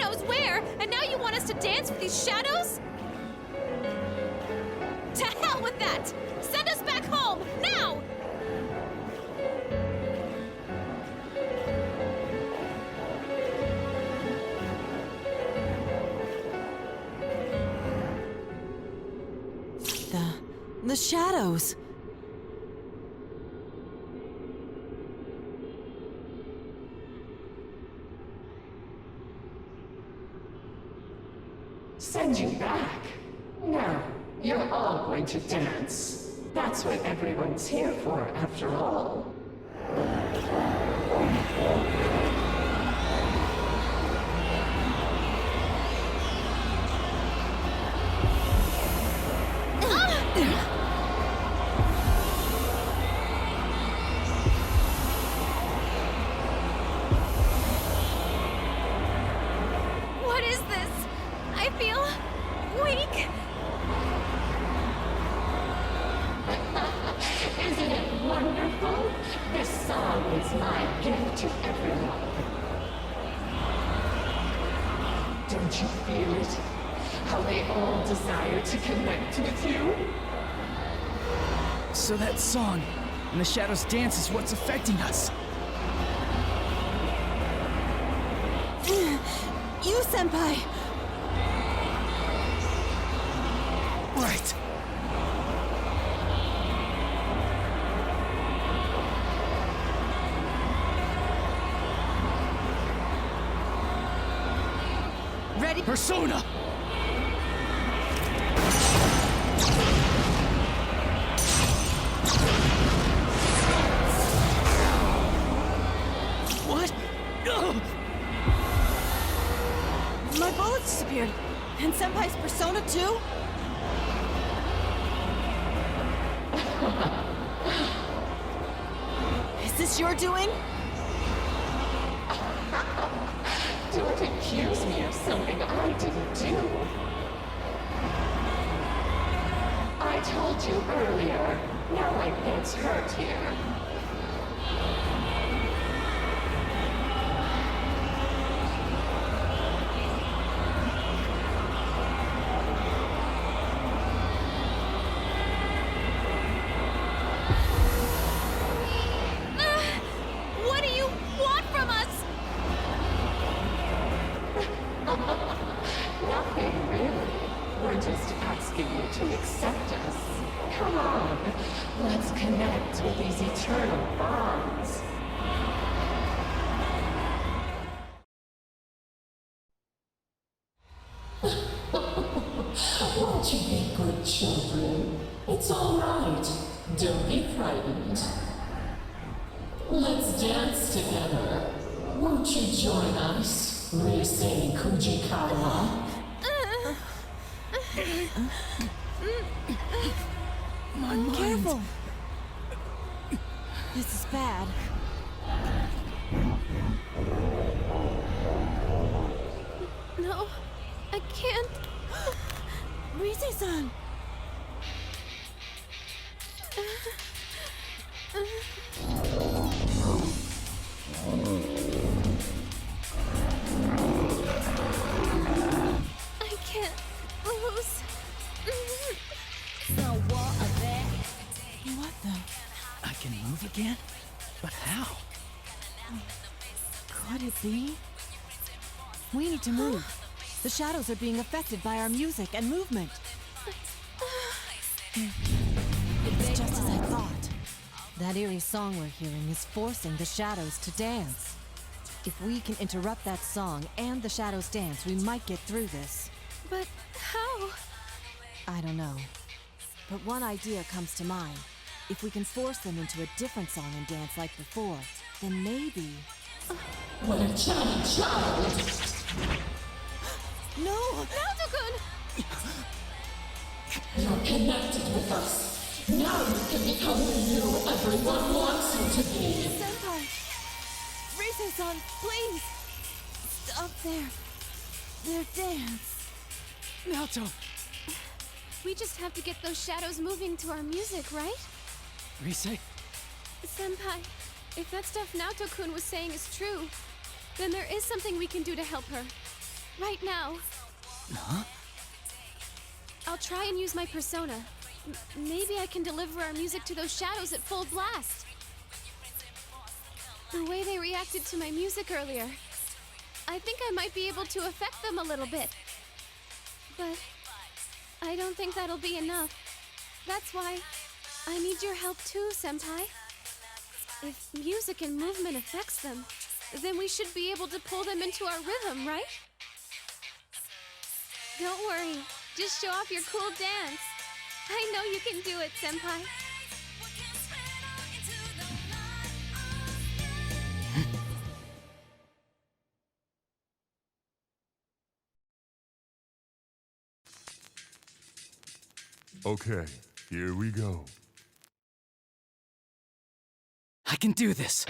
knows where, and now you want us to dance with these shadows? To hell with that! Send us back home, now! The shadows. Send you back? No, you're all going to dance. That's what everyone's here for, after all. What is this? I feel weak. Isn't it wonderful? This song is my gift to everyone. Don't you feel it? How they all desire to connect with you? So that song and the shadows dance is what's affecting us. You, Senpai! Right. Ready? Persona! What? Ugh! My bullets disappeared. And Senpai's persona too? Is this your doing? Don't accuse me of something I didn't do. I told you earlier. Now my head's hurt here. What do you want from us? Nothing really. We're just asking you to accept us. Come on, let's connect with these eternal bonds. Won't you be good children? It's all right. Don't be frightened. Let's dance together. Won't you join us, Ryusei Kujikawa? My mind. Careful! This is bad. No, I can't. Rise-san! I can't lose. What the? I can move again? But how? Could it be? We need to move. The shadows are being affected by our music and movement. It's just as I thought. That eerie song we're hearing is forcing the shadows to dance. If we can interrupt that song and the shadows dance, we might get through this. But how? I don't know. But one idea comes to mind. If we can force them into a different song and dance like before, then maybe... What a chatty child! No! Naoto-kun! You're connected with us. Now you can become the you everyone wants you to be. Senpai! Rise-san, please! Stop their dance. Naoto! We just have to get those shadows moving to our music, right? Rise? Senpai, if that stuff Naoto-kun was saying is true, then there is something we can do to help her. Right now. Huh? I'll try and use my persona. Maybe I can deliver our music to those shadows at full blast. The way they reacted to my music earlier, I think I might be able to affect them a little bit. But I don't think that'll be enough. That's why I need your help too, Senpai. If music and movement affects them, then we should be able to pull them into our rhythm, right? Don't worry, just show off your cool dance. I know you can do it, Senpai. Okay, here we go. I can do this.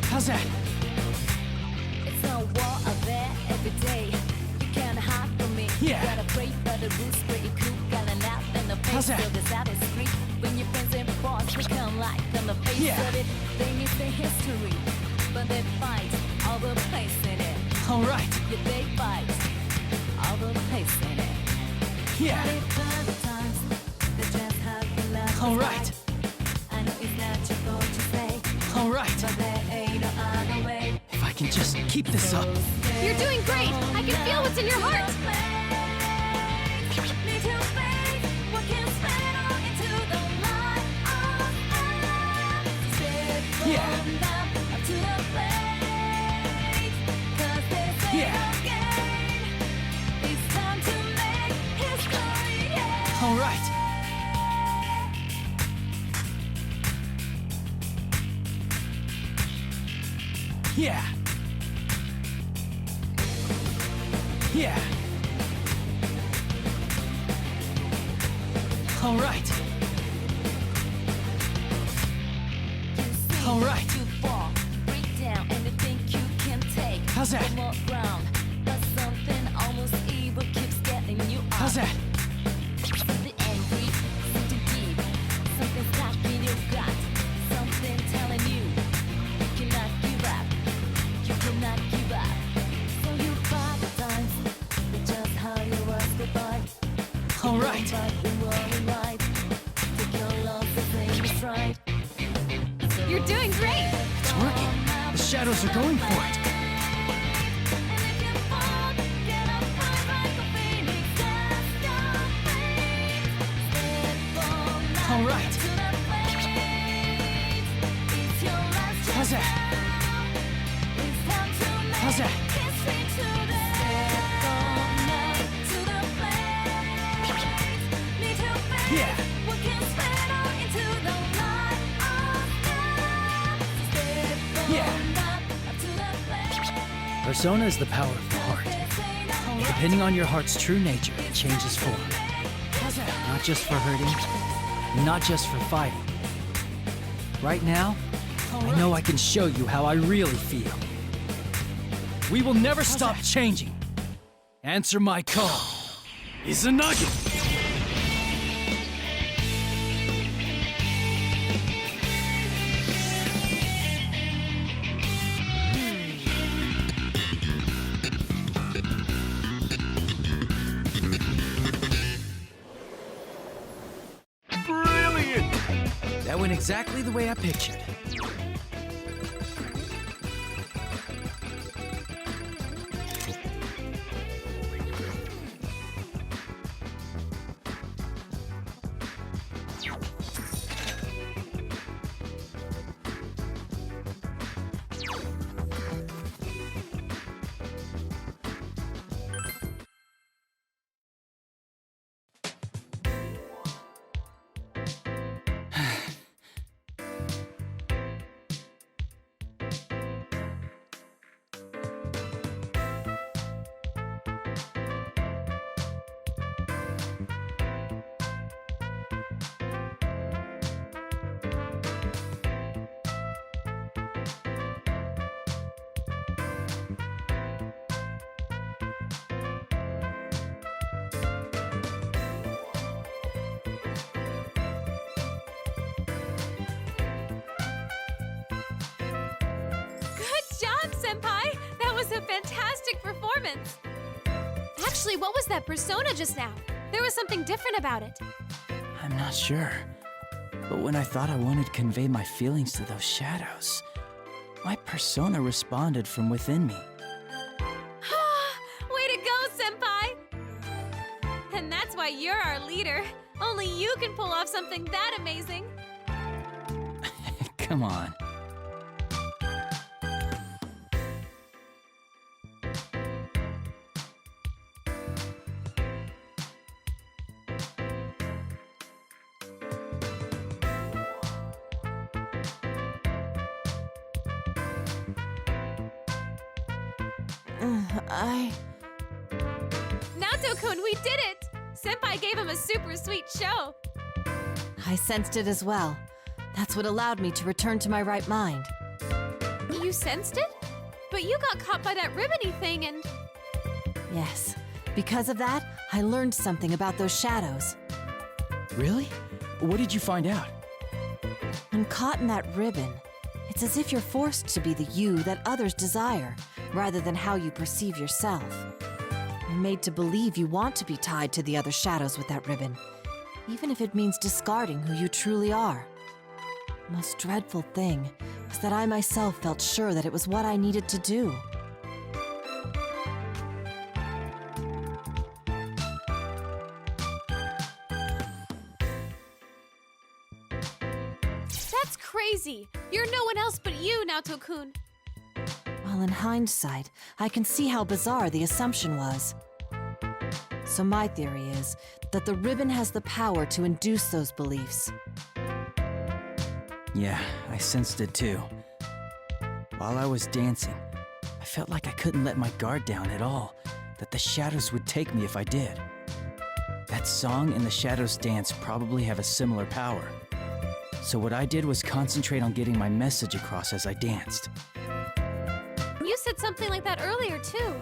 How's that? It's a war out there every day. You can't hide from me. Yeah. You gotta pray for the roots, pretty cool, got an out in the How's face that? of this out of street. When your friends and boss become like on the face Yeah. of it, they miss their history, but they fight all the place in it. All right. Yeah, they fight all the place in it. Yeah. But it's other times they just have to love. All right. I know it's not your fault to say, All right. but there ain't no other way. If I can just keep this up. You're doing great! I can feel what's in your heart! Yeah. Yeah. All right. Yeah. Yeah. All right. All right. You fall, break down, and you think you can take How's that? one more ground, but something almost evil keeps getting you up. How's that? Something angry, something deep, something stuck in your gut, something telling you you cannot give up, you cannot give up. So you fight the times, but just how you was goodbye. All right. But we were right, take your loss and thing is right. You're doing great! It's working. The shadows are going for it. All right. How's that? How's that? Yeah. Yeah. Persona is the power of the heart. Depending on your heart's true nature, it changes form. How's that? Not just for hurting, not just for fighting. Right now, I know I can show you how I really feel. We will never stop changing. Answer my call. Izanagi! Brilliant! That went exactly the way I pictured. Senpai! That was a fantastic performance! Actually, what was that persona just now? There was something different about it. I'm not sure. But when I thought I wanted to convey my feelings to those shadows, my persona responded from within me. Way to go, Senpai! And that's why you're our leader. Only you can pull off something that amazing. Come on. Naoto-kun, we did it! Senpai gave him a super sweet show. I sensed it as well. That's what allowed me to return to my right mind. You sensed it? But you got caught by that ribbony thing and... Yes. Because of that, I learned something about those shadows. Really? What did you find out? When caught in that ribbon, it's as if you're forced to be the you that others desire, rather than how you perceive yourself. You're made to believe you want to be tied to the other shadows with that ribbon, even if it means discarding who you truly are. The most dreadful thing is that I myself felt sure that it was what I needed to do. That's crazy! You're no one else but you, Naoto-kun. Well, in hindsight, I can see how bizarre the assumption was. So my theory is that the ribbon has the power to induce those beliefs. Yeah, I sensed it too. While I was dancing, I felt like I couldn't let my guard down at all, that the shadows would take me if I did. That song and the shadows dance probably have a similar power. So what I did was concentrate on getting my message across as I danced. You said something like that earlier, too.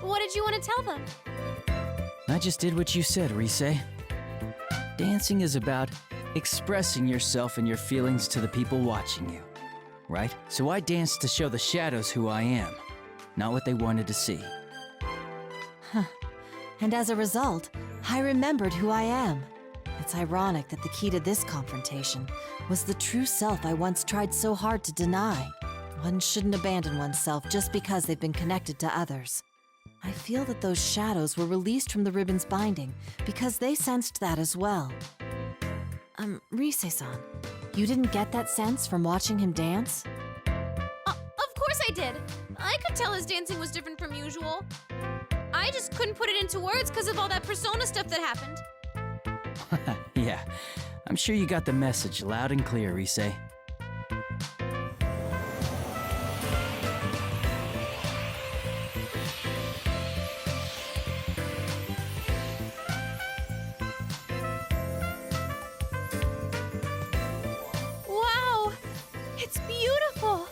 What did you want to tell them? I just did what you said, Rise. Dancing is about expressing yourself and your feelings to the people watching you, right? So I danced to show the shadows who I am, not what they wanted to see. And as a result, I remembered who I am. It's ironic that the key to this confrontation was the true self I once tried so hard to deny. One shouldn't abandon oneself just because they've been connected to others. I feel that those shadows were released from the ribbon's binding because they sensed that as well. Rise-san, you didn't get that sense from watching him dance? Of course I did. I could tell his dancing was different from usual. I just couldn't put it into words because of all that persona stuff that happened. Yeah, I'm sure you got the message loud and clear, Rise. Wow! It's beautiful!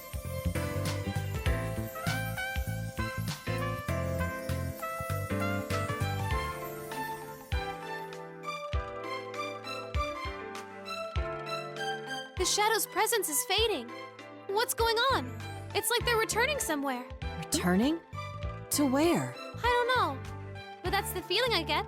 The shadow's presence is fading. What's going on? It's like they're returning somewhere. Returning? To where? I don't know. But that's the feeling I get.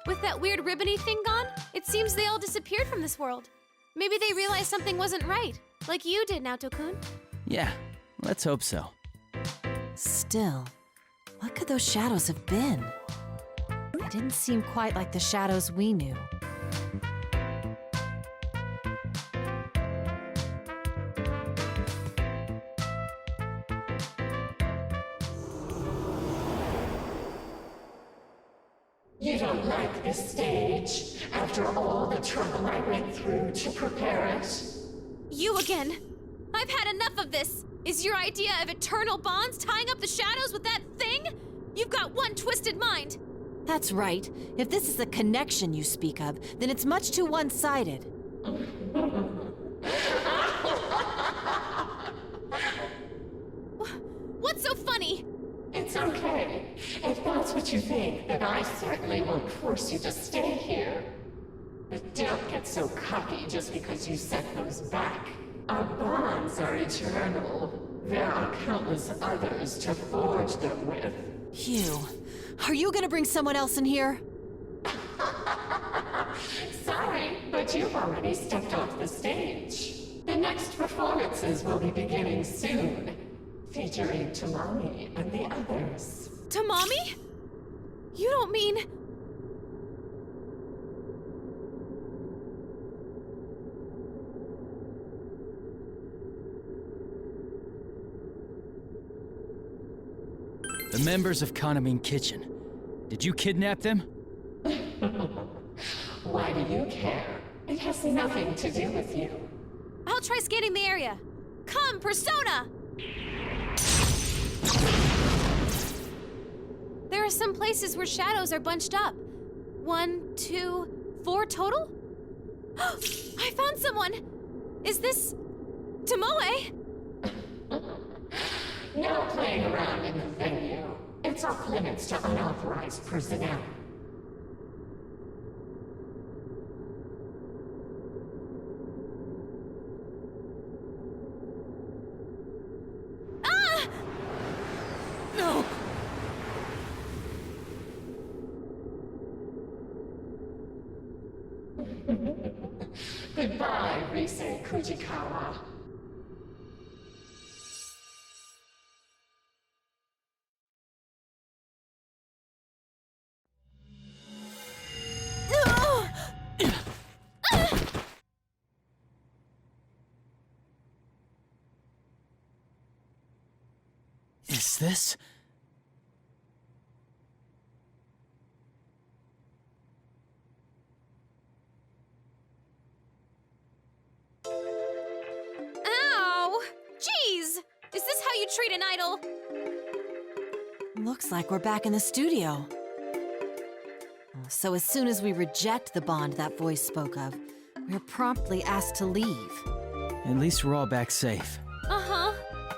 With that weird ribbony thing gone, it seems they all disappeared from this world. Maybe they realized something wasn't right, like you did, Naoto-kun. Yeah, let's hope so. Still, what could those shadows have been? They didn't seem quite like the shadows we knew. You don't like this stage, after all the trouble I went through to prepare it? You again! I've had enough of this! Is your idea of eternal bonds tying up the shadows with that thing? You've got one twisted mind! That's right. If this is a connection you speak of, then it's much too one-sided. What's so funny? It's okay. If that's what you think, then I certainly won't force you to stay here. But don't get so cocky just because you set those back. Our bonds are eternal. There are countless others to forge them with. Hugh, are you gonna bring someone else in here? Sorry, but you've already stepped off the stage. The next performances will be beginning soon, featuring Tamami and the others. Tamami? You don't mean... The members of Kanamine Kitchen. Did you kidnap them? Why do you care? It has nothing to do with you. I'll try scanning the area. Come, Persona! There are some places where shadows are bunched up. 1, 2, 4 total? I found someone! Is this... Tomoe? No playing around in the venue. It's off limits to unauthorized personnel. Ah! No! Goodbye, Rise Kujikawa. Is this? Ow! Jeez! Is this how you treat an idol? Looks like we're back in the studio. So as soon as we reject the bond that voice spoke of, we're promptly asked to leave. At least we're all back safe. Uh-huh.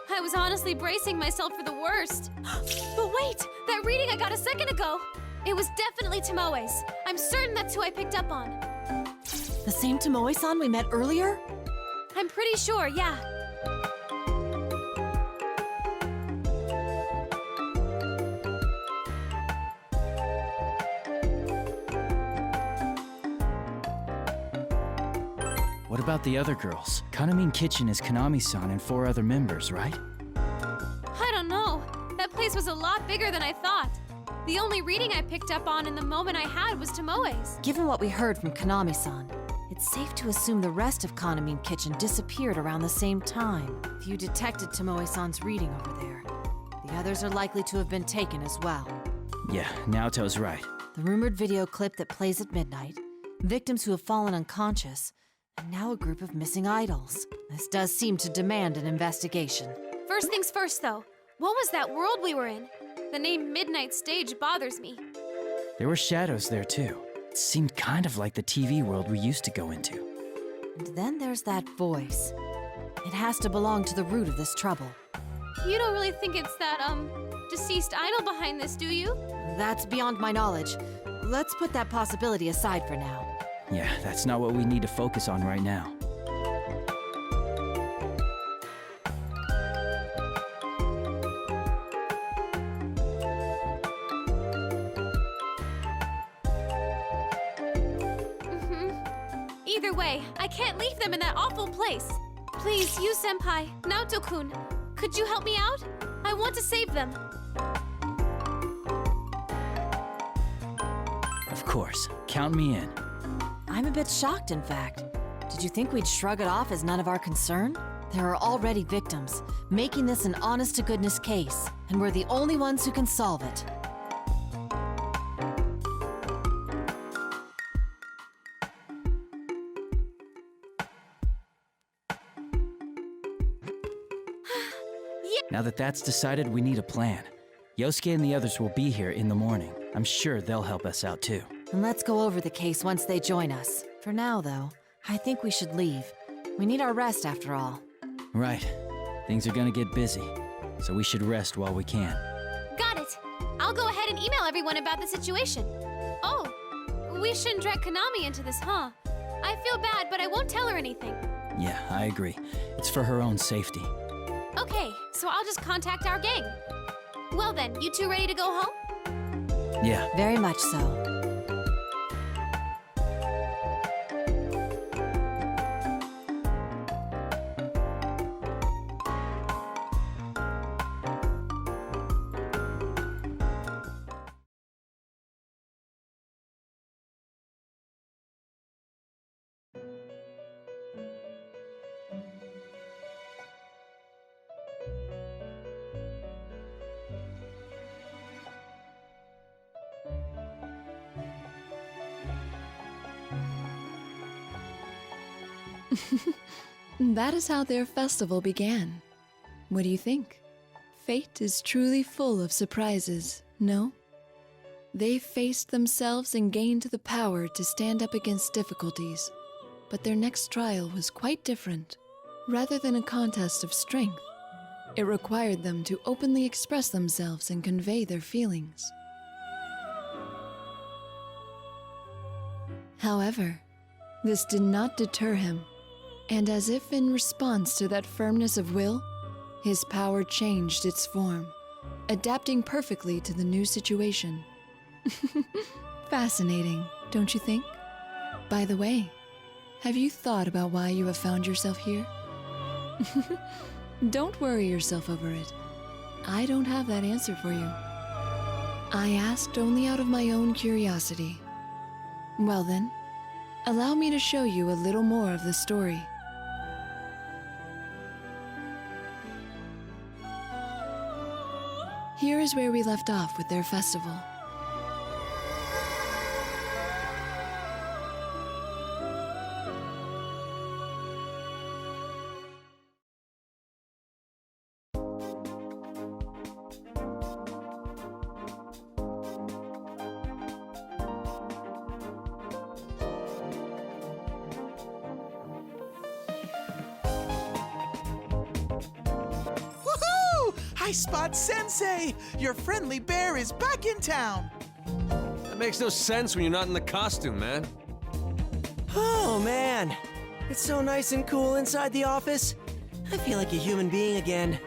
I was honestly bracing myself for the worst. But wait! That reading I got a second ago! It was definitely Tomoe's. I'm certain that's who I picked up on. The same Tomoe-san we met earlier? I'm pretty sure, yeah. What about the other girls? Kanamine Kitchen is Kanami-san and 4 other members, right? I don't know. That place was a lot bigger than I thought. The only reading I picked up on in the moment I had was Tomoe's. Given what we heard from Kanami-san, it's safe to assume the rest of Kanamine Kitchen disappeared around the same time. If you detected Tomoe-san's reading over there, the others are likely to have been taken as well. Yeah, Naoto's right. The rumored video clip that plays at midnight, victims who have fallen unconscious, and now a group of missing idols. This does seem to demand an investigation. First things first, though. What was that world we were in? The name Midnight Stage bothers me. There were shadows there too. It seemed kind of like the TV world we used to go into. And then there's that voice. It has to belong to the root of this trouble. You don't really think it's that, deceased idol behind this, do you? That's beyond my knowledge. Let's put that possibility aside for now. Yeah, that's not what we need to focus on right now. Either way, I can't leave them in that awful place. Please, you senpai, Naoto-kun, could you help me out? I want to save them. Of course, count me in. I'm a bit shocked, in fact. Did you think we'd shrug it off as none of our concern? There are already victims, making this an honest-to-goodness case, and we're the only ones who can solve it. Now that that's decided, we need a plan. Yosuke and the others will be here in the morning. I'm sure they'll help us out too. And let's go over the case once they join us. For now, though, I think we should leave. We need our rest, after all. Right. Things are gonna get busy, so we should rest while we can. Got it. I'll go ahead and email everyone about the situation. Oh, we shouldn't drag Konami into this, huh? I feel bad, but I won't tell her anything. Yeah, I agree. It's for her own safety. Okay, so I'll just contact our gang. Well then, you two ready to go home? Yeah. Very much so. That is how their festival began. What do you think? Fate is truly full of surprises, no? They faced themselves and gained the power to stand up against difficulties. But their next trial was quite different. Rather than a contest of strength, it required them to openly express themselves and convey their feelings. However, this did not deter him, and as if in response to that firmness of will, his power changed its form, adapting perfectly to the new situation. Fascinating, don't you think? By the way, have you thought about why you have found yourself here? Don't worry yourself over it. I don't have that answer for you. I asked only out of my own curiosity. Well then, allow me to show you a little more of the story. Here is where we left off with their festival. I spot Sensei! Your friendly bear is back in town! That makes no sense when you're not in the costume, man. Oh, man. It's so nice and cool inside the office. I feel like a human being again.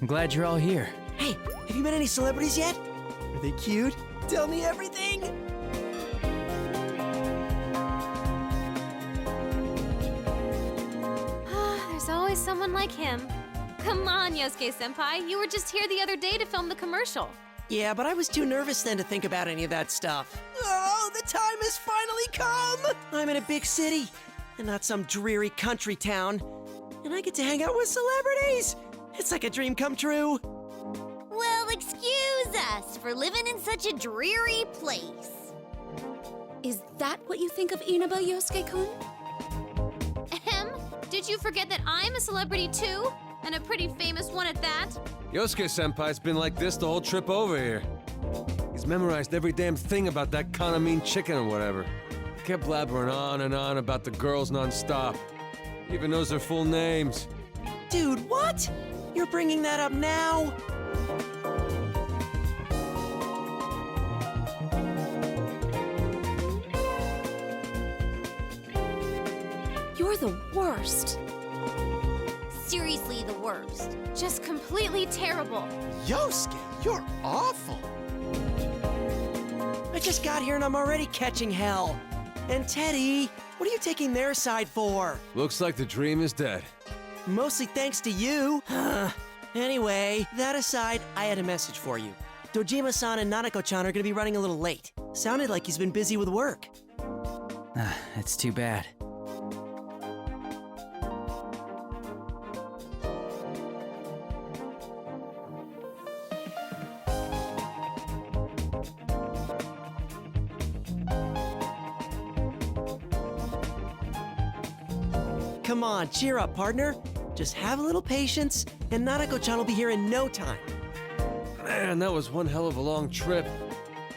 I'm glad you're all here. Hey, have you met any celebrities yet? Are they cute? Tell me everything! There's always someone like him. Come on, Yosuke-senpai. You were just here the other day to film the commercial. Yeah, but I was too nervous then to think about any of that stuff. Oh, the time has finally come! I'm in a big city, and not some dreary country town. And I get to hang out with celebrities! It's like a dream come true. Well, excuse us for living in such a dreary place. Is that what you think of Inaba, Yosuke-kun? Ahem. Did you forget that I'm a celebrity too? And a pretty famous one at that? Yosuke-senpai's been like this the whole trip over here. He's memorized every damn thing about that kind of mean chicken or whatever. He kept blabbering on and on about the girls non-stop. He even knows their full names. Dude, what? You're bringing that up now? You're the worst. Seriously, the worst. Just completely terrible. Yosuke, you're awful! I just got here and I'm already catching hell. And Teddy, what are you taking their side for? Looks like the dream is dead. Mostly thanks to you. Anyway, that aside, I had a message for you. Dojima-san and Nanako-chan are gonna be running a little late. Sounded like he's been busy with work. That's too bad. Come on, cheer up, partner. Just have a little patience, and Nanako-chan will be here in no time. Man, that was one hell of a long trip.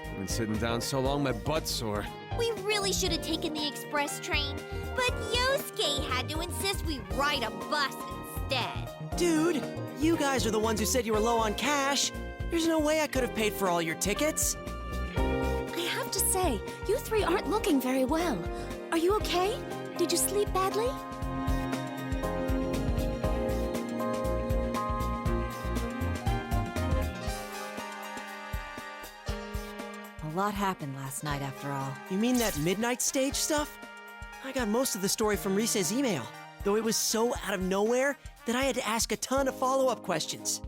I've been sitting down so long my butt's sore. We really should have taken the express train, but Yosuke had to insist we ride a bus instead. Dude, you guys are the ones who said you were low on cash. There's no way I could have paid for all your tickets. I have to say, you three aren't looking very well. Are you okay? Did you sleep badly? A lot happened last night, after all. You mean that midnight stage stuff? I got most of the story from Rise's email, though it was so out of nowhere that I had to ask a ton of follow-up questions.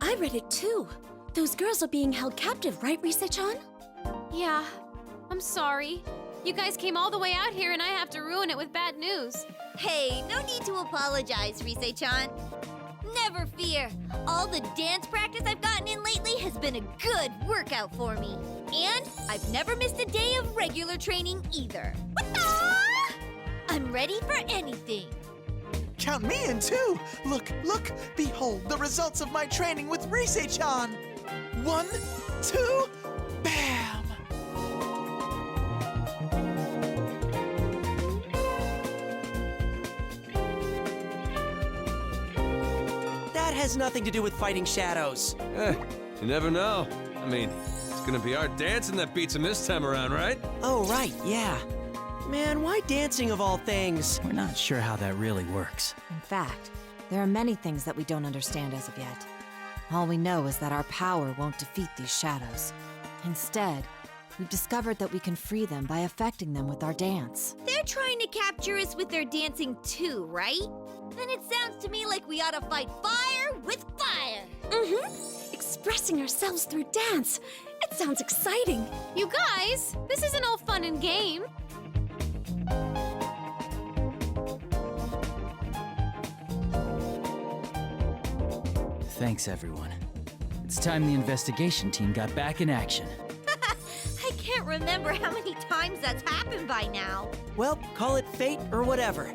I read it too. Those girls are being held captive, right, Rise-chan? Yeah, I'm sorry. You guys came all the way out here and I have to ruin it with bad news. Hey, no need to apologize, Rise-chan. Never fear. All the dance practice I've gotten in lately has been a good workout for me. And I've never missed a day of regular training either. I'm ready for anything. Count me in too! Look, look! Behold the results of my training with Rise-chan! 1, 2, bam! That has nothing to do with fighting shadows. You never know. I mean, it's gonna be our dancing that beats him this time around, right? Oh, right, yeah. Man, why dancing of all things? We're not sure how that really works. In fact, there are many things that we don't understand as of yet. All we know is that our power won't defeat these shadows. Instead, we've discovered that we can free them by affecting them with our dance. They're trying to capture us with their dancing too, right? Then it sounds to me like we ought to fight fire with fire. Mm-hmm. Expressing ourselves through dance. It sounds exciting. You guys, this isn't all fun and game. Thanks, everyone. It's time the investigation team got back in action. I can't remember how many times that's happened by now. Well, call it fate or whatever.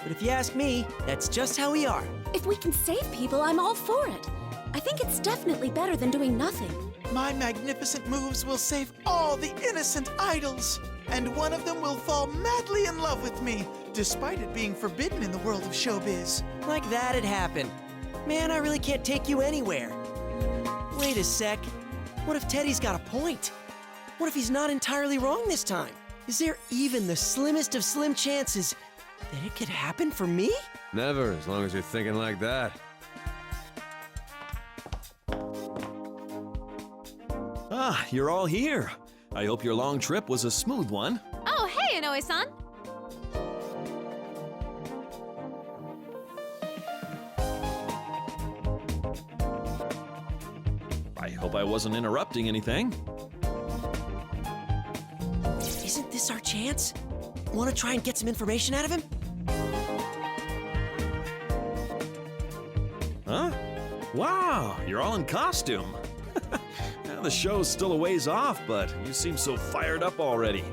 But if you ask me, that's just how we are. If we can save people, I'm all for it. I think it's definitely better than doing nothing. My magnificent moves will save all the innocent idols, and one of them will fall madly in love with me, despite it being forbidden in the world of showbiz. Like that'd happen. Man, I really can't take you anywhere. Wait a sec. What if Teddy's got a point? What if he's not entirely wrong this time? Is there even the slimmest of slim chances that it could happen for me? Never, as long as you're thinking like that. Ah, you're all here. I hope your long trip was a smooth one. Oh, hey, Inoue-san. I hope I wasn't interrupting anything. Isn't this our chance? Want to try and get some information out of him? Huh? Wow, you're all in costume. Well, the show's still a ways off, but you seem so fired up already.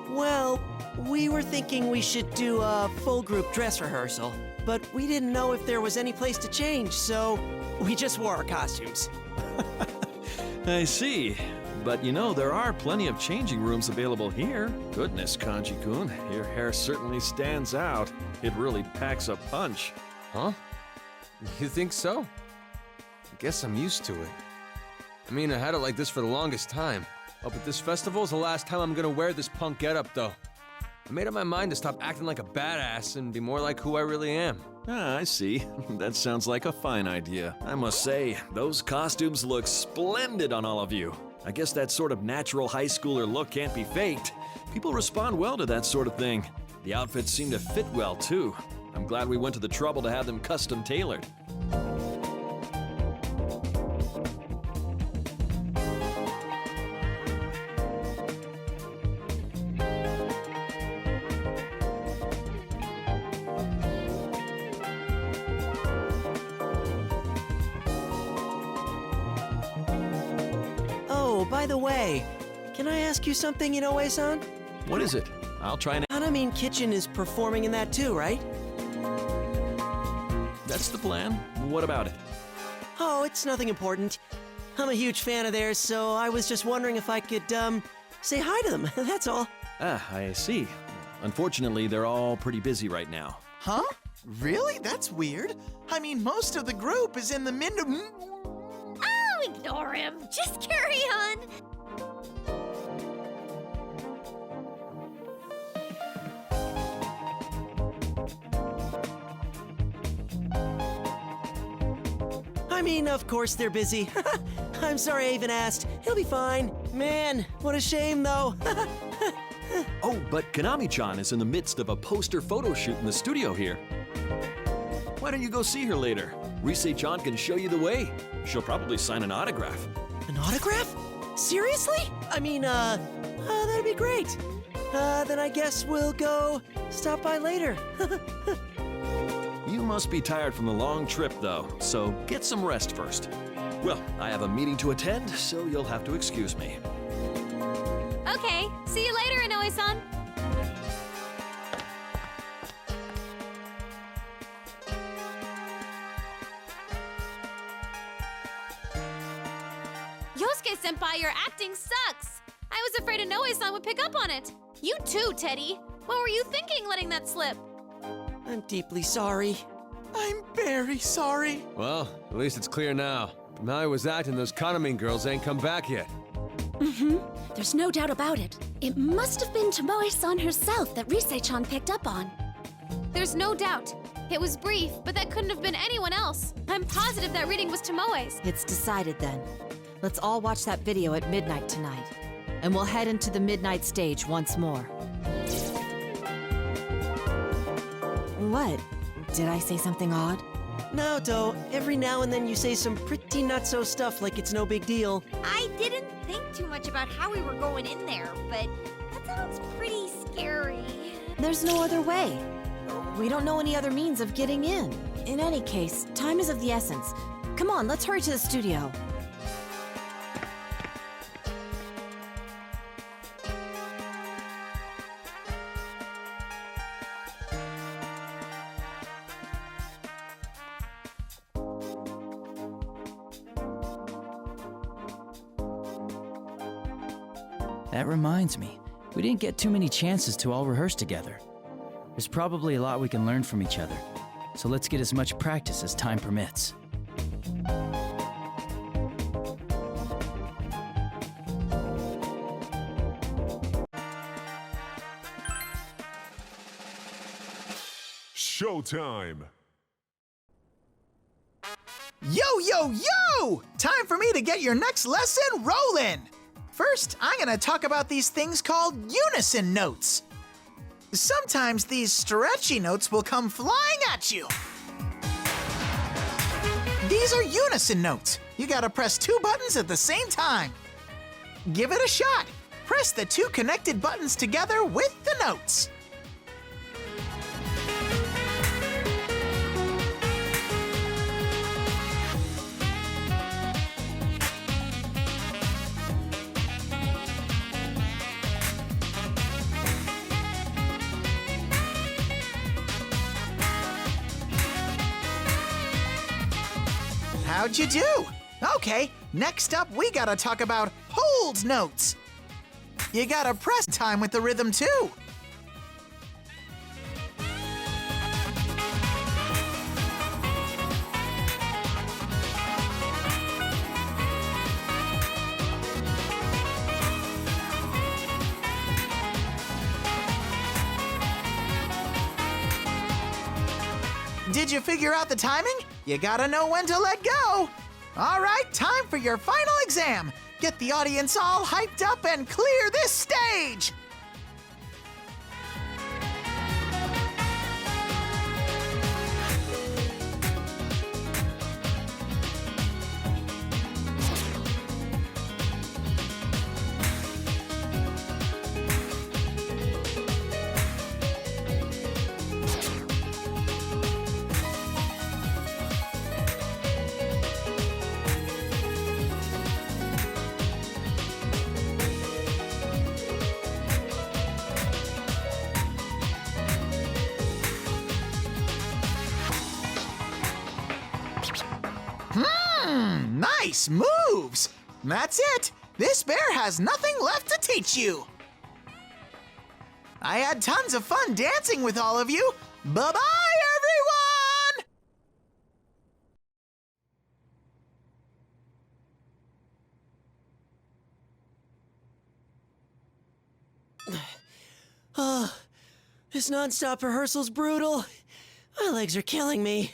Well, we were thinking we should do a full group dress rehearsal, but we didn't know if there was any place to change, so we just wore our costumes. I see. But you know, there are plenty of changing rooms available here. Goodness, Kanji-kun, your hair certainly stands out. It really packs a punch. Huh? You think so? I guess I'm used to it. I mean, I had it like this for the longest time. Oh, but this festival's the last time I'm gonna wear this punk getup, though. I made up my mind to stop acting like a badass and be more like who I really am. Ah, I see. That sounds like a fine idea. I must say, those costumes look splendid on all of you. I guess that sort of natural high schooler look can't be faked. People respond well to that sort of thing. The outfits seem to fit well, too. I'm glad we went to the trouble to have them custom tailored. Oh, by the way, can I ask you something, Inoue-san? What is it? I'll try and... Hanami Kitchen is performing in that too, right? That's the plan. What about it? Oh, it's nothing important. I'm a huge fan of theirs, so I was just wondering if I could, say hi to them, that's all. Ah, I see. Unfortunately, they're all pretty busy right now. Huh? Really? That's weird. I mean, most of the group is in the ignore him. Just carry on. I mean, of course they're busy. I'm sorry I even asked. He'll be fine. Man, what a shame, though. Oh, but Konami-chan is in the midst of a poster photo shoot in the studio here. Why don't you go see her later? Rise-chan can show you the way. She'll probably sign an autograph. An autograph? Seriously? I mean, that'd be great. Then I guess we'll go stop by later. You must be tired from the long trip, though, so get some rest first. Well, I have a meeting to attend, so you'll have to excuse me. Okay, see you later, Inoue-san. Yosuke-senpai, your acting sucks. I was afraid Inoue-san would pick up on it. You too, Teddy. What were you thinking letting that slip? I'm deeply sorry. I'm very sorry. Well, at least it's clear now. From how he was acting, those Konami girls ain't come back yet. There's no doubt about it. It must have been Tomoe-san herself that Rise-chan picked up on. There's no doubt. It was brief, but that couldn't have been anyone else. I'm positive that reading was Tomoe's. It's decided then. Let's all watch that video at midnight tonight. And we'll head into the midnight stage once more. What? Did I say something odd? No, Do. Every now and then you say some pretty nutso stuff like it's no big deal. I didn't think too much about how we were going in there, but that sounds pretty scary. There's no other way. We don't know any other means of getting in. In any case, time is of the essence. Come on, let's hurry to the studio. That reminds me, we didn't get too many chances to all rehearse together. There's probably a lot we can learn from each other, so let's get as much practice as time permits. Showtime! Yo, yo, yo! Time for me to get your next lesson rolling! First, I'm gonna talk about these things called unison notes. Sometimes these stretchy notes will come flying at you. These are unison notes. You gotta press 2 buttons at the same time. Give it a shot. Press the 2 connected buttons together with the notes. How'd you do? Okay, next up we gotta talk about hold notes. You gotta press time with the rhythm too. Did you figure out the timing? You gotta know when to let go. All right, time for your final exam. Get the audience all hyped up and clear this stage. Nice moves! That's it! This bear has nothing left to teach you! I had tons of fun dancing with all of you! Bye-bye, everyone! 「This non-stop rehearsal's brutal. My legs are killing me.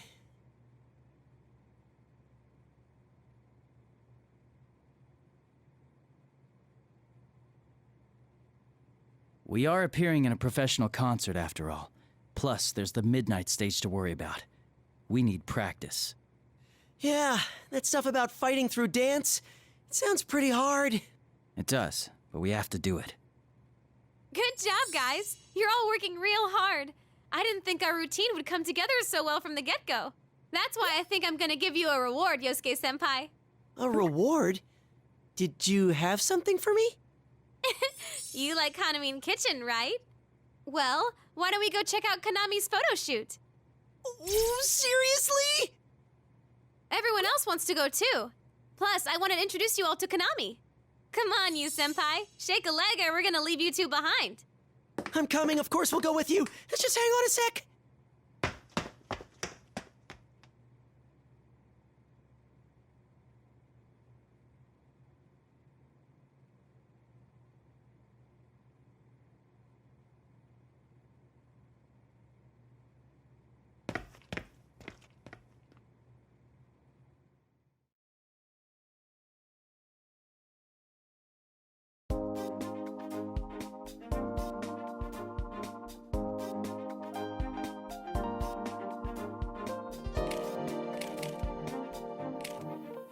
We are appearing in a professional concert after all. Plus, there's the midnight stage to worry about. We need practice. Yeah, that stuff about fighting through dance, it sounds pretty hard. It does, but we have to do it. Good job, guys. You're all working real hard. I didn't think our routine would come together so well from the get-go. That's why I think I'm gonna give you a reward, Yosuke-senpai. A reward? Did you have something for me? You like Kanami's kitchen, right? Well, why don't we go check out Kanami's photo shoot? Ooh, seriously? Everyone else wants to go too. Plus, I want to introduce you all to Kanami. Come on, you senpai. Shake a leg or we're gonna leave you two behind. I'm coming, of course we'll go with you. Let's just hang on a sec.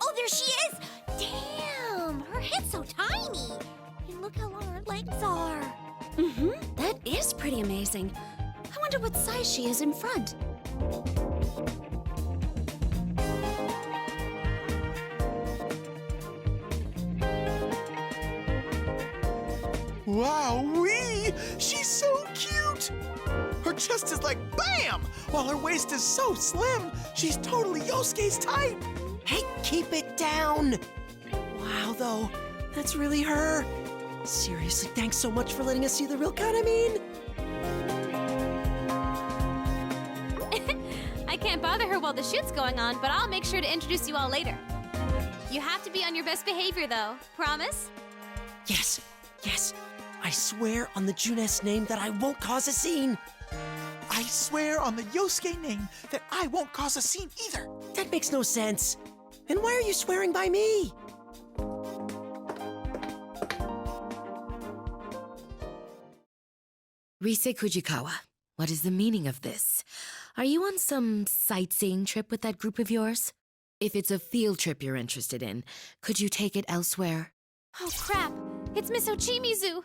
Oh, there she is! Damn, her head's so tiny. And look how long her legs are. Mm-hmm. That is pretty amazing. I wonder what size she is in front. Wowee! She's so cute! Her chest is like BAM! While her waist is so slim, she's totally Yosuke's type! Hey, keep it down! Wow, though, that's really her. Seriously, thanks so much for letting us see the real Kanami. I can't bother her while the shoot's going on, but I'll make sure to introduce you all later. You have to be on your best behavior, though. Promise? Yes, yes. I swear on the Junes name that I won't cause a scene. I swear on the Yosuke name that I won't cause a scene either. That makes no sense. And why are you swearing by me? Rise Kujikawa, what is the meaning of this? Are you on some sightseeing trip with that group of yours? If it's a field trip you're interested in, could you take it elsewhere? Oh, crap. It's Miss Ochimizu.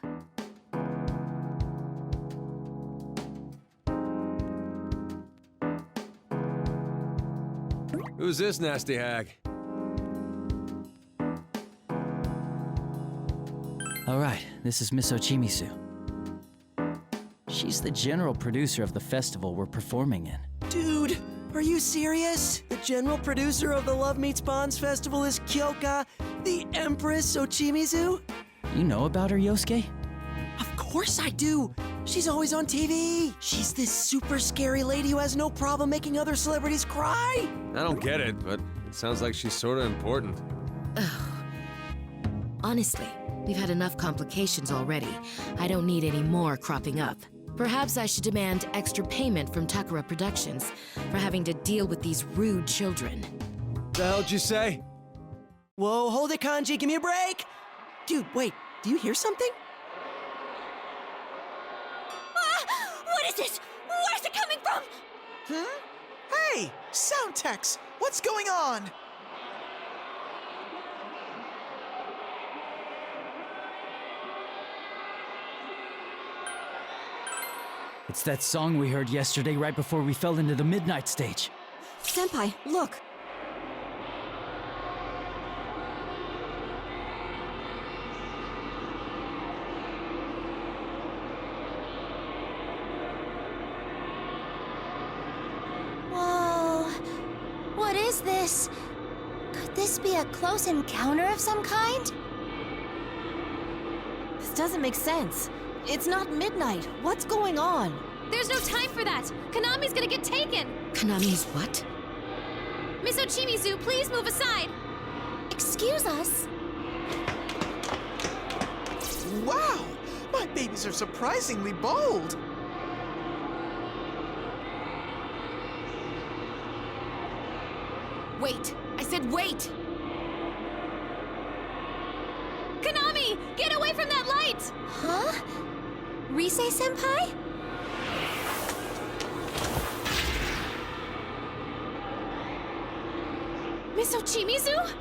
Who's this nasty hag? All right, this is Miss Ochimizu. She's the general producer of the festival we're performing in. Dude, are you serious? The general producer of the Love Meets Bonds Festival is Kyoka, the Empress Ochimizu? You know about her, Yosuke? Of course I do! She's always on TV! She's this super scary lady who has no problem making other celebrities cry! I don't get it, but it sounds like she's sort of important. Honestly, we've had enough complications already. I don't need any more cropping up. Perhaps I should demand extra payment from Takara Productions for having to deal with these rude children. The hell'd you say? Whoa, hold it, Kanji, give me a break! Dude, wait, do you hear something? What is this? Where's it coming from? Hey, sound techs, what's going on? It's that song we heard yesterday right before we fell into the midnight stage. Senpai, look. Whoa. What is this? Could this be a close encounter of some kind? This doesn't make sense. It's not midnight. What's going on? There's no time for that. Kanami's gonna get taken. Kanami's what? Miss Ochimizu, please move aside. Excuse us. Wow, my babies are surprisingly bold. Wait! I said wait! Konami! Get away from that light! Huh? Rise-senpai? Miss Ochimizu?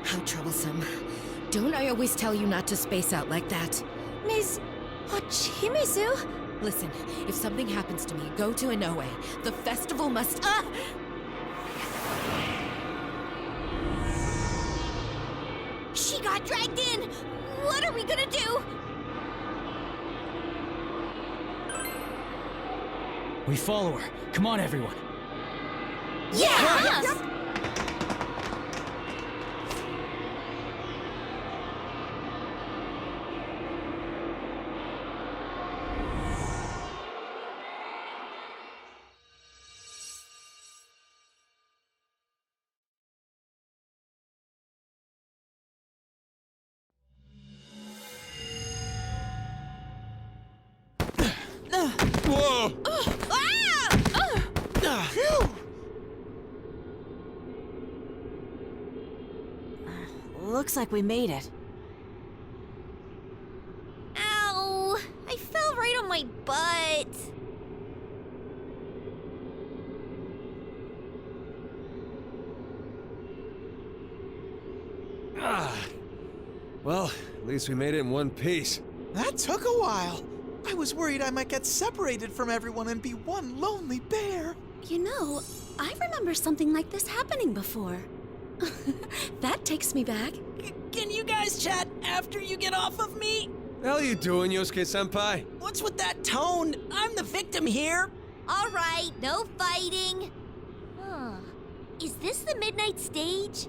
How troublesome. Don't I always tell you not to space out like that? Ms. Ochimizu? Listen, if something happens to me, go to Inoue. The festival must— She got dragged in! What are we gonna do? We follow her. Come on, everyone. Yeah! Whoa! Looks like we made it. Ow! I fell right on my butt. Well, at least we made it in one piece. That took a while. I was worried I might get separated from everyone and be one lonely bear. You know, I remember something like this happening before. That takes me back. Can you guys chat after you get off of me? The hell are you doing, Yosuke-senpai? What's with that tone? I'm the victim here. All right, no fighting. Huh. Is this the midnight stage?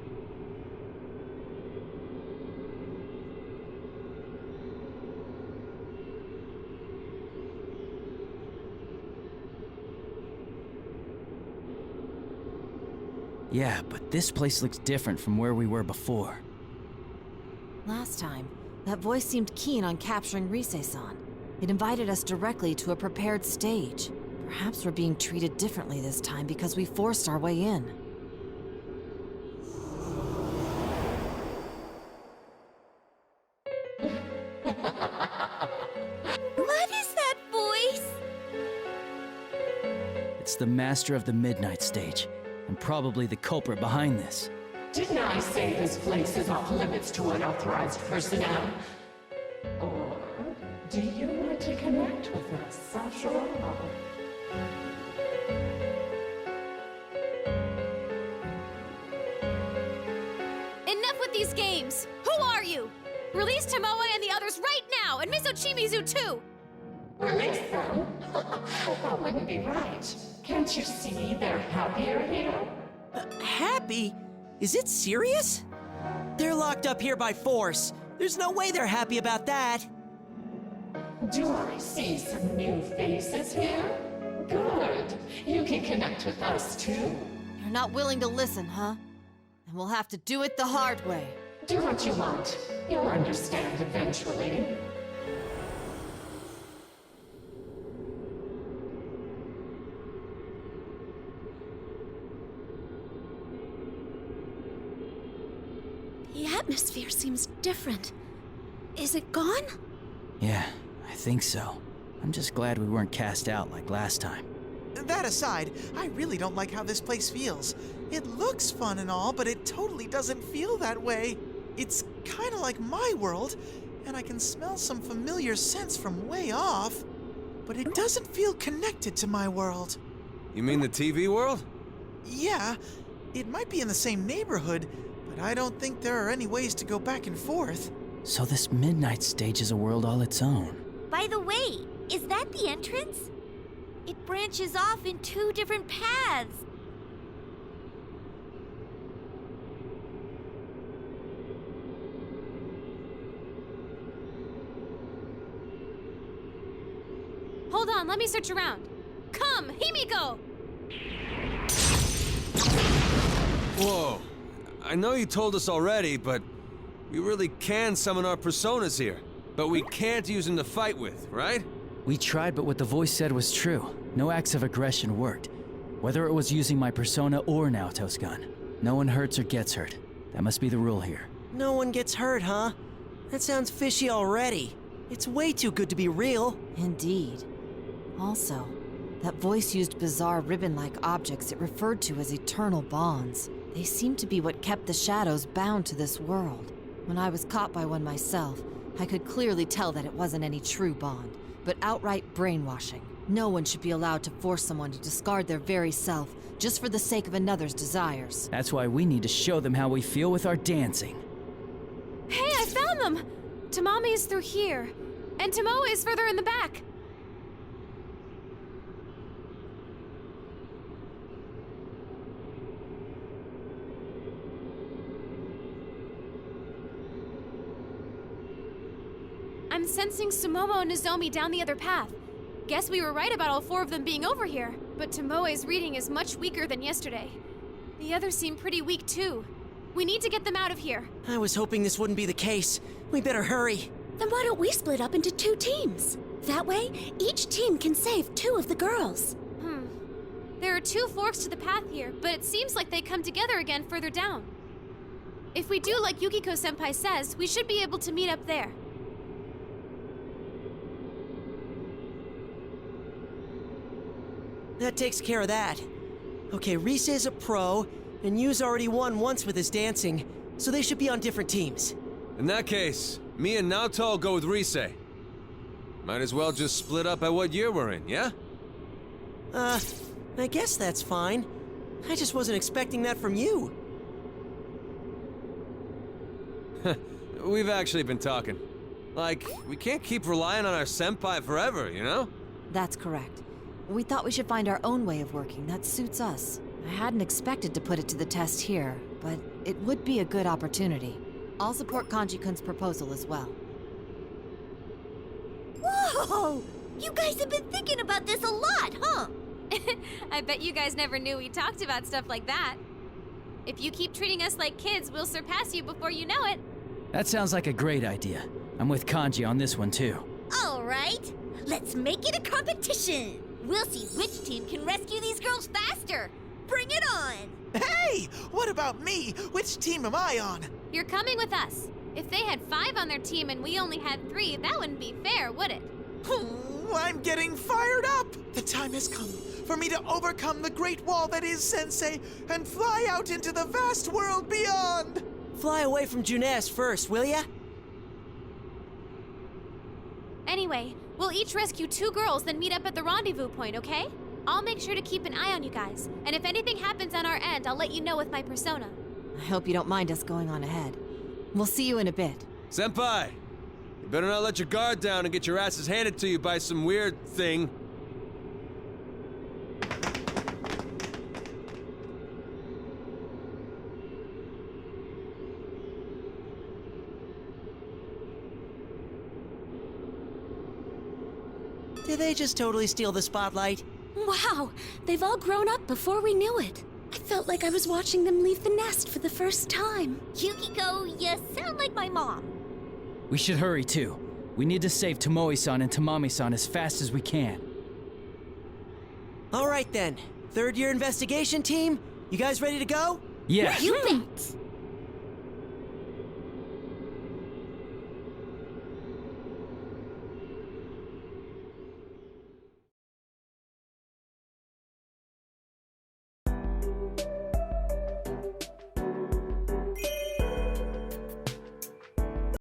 Yeah, but this place looks different from where we were before. Last time, that voice seemed keen on capturing Rise-san. It invited us directly to a prepared stage. Perhaps we're being treated differently this time because we forced our way in. What is that voice? It's the master of the Midnight Stage, and probably the culprit behind this. Didn't I say this place is off limits to unauthorized personnel? Or do you want to connect with us after all? Enough with these games! Who are you? Release Tomoe and the others right now, and Miss Ochimizu too! Release them? That wouldn't be right. Can't you see they're happier here? Happy? Is it serious? They're locked up here by force. There's no way they're happy about that. Do I see some new faces here? Good. You can connect with us too. You're not willing to listen, huh? And we'll have to do it the hard way. Do what you want. You'll understand eventually. The atmosphere seems different. Is it gone? Yeah, I think so. I'm just glad we weren't cast out like last time. That aside, I really don't like how this place feels. It looks fun and all, but it totally doesn't feel that way. It's kind of like my world, and I can smell some familiar scents from way off, but it doesn't feel connected to my world. You mean the TV world? Yeah, it might be in the same neighborhood, but I don't think there are any ways to go back and forth. So this Midnight Stage is a world all its own. By the way, is that the entrance? It branches off in two different paths. Hold on, let me search around. Come, Himiko! Whoa. I know you told us already, but we really can summon our personas here. But we can't use them to fight with, right? We tried, but what the voice said was true. No acts of aggression worked. Whether it was using my persona or Naoto's gun. No one hurts or gets hurt. That must be the rule here. No one gets hurt, huh? That sounds fishy already. It's way too good to be real. Indeed. Also, that voice used bizarre ribbon-like objects it referred to as eternal bonds. They seemed to be what kept the shadows bound to this world. When I was caught by one myself, I could clearly tell that it wasn't any true bond, but outright brainwashing. No one should be allowed to force someone to discard their very self just for the sake of another's desires. That's why we need to show them how we feel with our dancing. Hey, I found them! Tamami is through here, and Tomoe is further in the back. I'm sensing Sumomo and Nozomi down the other path. Guess we were right about all 4 of them being over here, but Tomoe's reading is much weaker than yesterday. The others seem pretty weak too. We need to get them out of here. I was hoping this wouldn't be the case. We better hurry. Then why don't we split up into 2 teams? That way, each team can save 2 of the girls. There are 2 forks to the path here, but it seems like they come together again further down. If we do like Yukiko-senpai says, we should be able to meet up there. That takes care of that. Okay, Rise is a pro, and Yu's already won once with his dancing, so they should be on different teams. In that case, me and Naoto will go with Rise. Might as well just split up at what year we're in, yeah? I guess that's fine. I just wasn't expecting that from you. We've actually been talking. Like, we can't keep relying on our senpai forever, you know? That's correct. We thought we should find our own way of working that suits us. I hadn't expected to put it to the test here, but it would be a good opportunity. I'll support Kanji-kun's proposal as well. Whoa! You guys have been thinking about this a lot, huh? I bet you guys never knew we talked about stuff like that. If you keep treating us like kids, we'll surpass you before you know it. That sounds like a great idea. I'm with Kanji on this one too. All right, let's make it a competition. We'll see which team can rescue these girls faster. Bring it on! Hey! What about me? Which team am I on? You're coming with us. If they had 5 on their team and we only had 3, that wouldn't be fair, would it? I'm getting fired up! The time has come for me to overcome the great wall that is Sensei and fly out into the vast world beyond! Fly away from Junes first, will ya? Anyway, we'll each rescue 2 girls, then meet up at the rendezvous point, okay? I'll make sure to keep an eye on you guys, and if anything happens on our end, I'll let you know with my persona. I hope you don't mind us going on ahead. We'll see you in a bit. Senpai! You better not let your guard down and get your asses handed to you by some weird thing. Did they just totally steal the spotlight? Wow, they've all grown up before we knew it. I felt like I was watching them leave the nest for the first time. Yukiko, you sound like my mom. We should hurry too. We need to save Tomoe-san and Tamami-san as fast as we can. All right then. 3rd year investigation team, you guys ready to go? Yeah. You bet.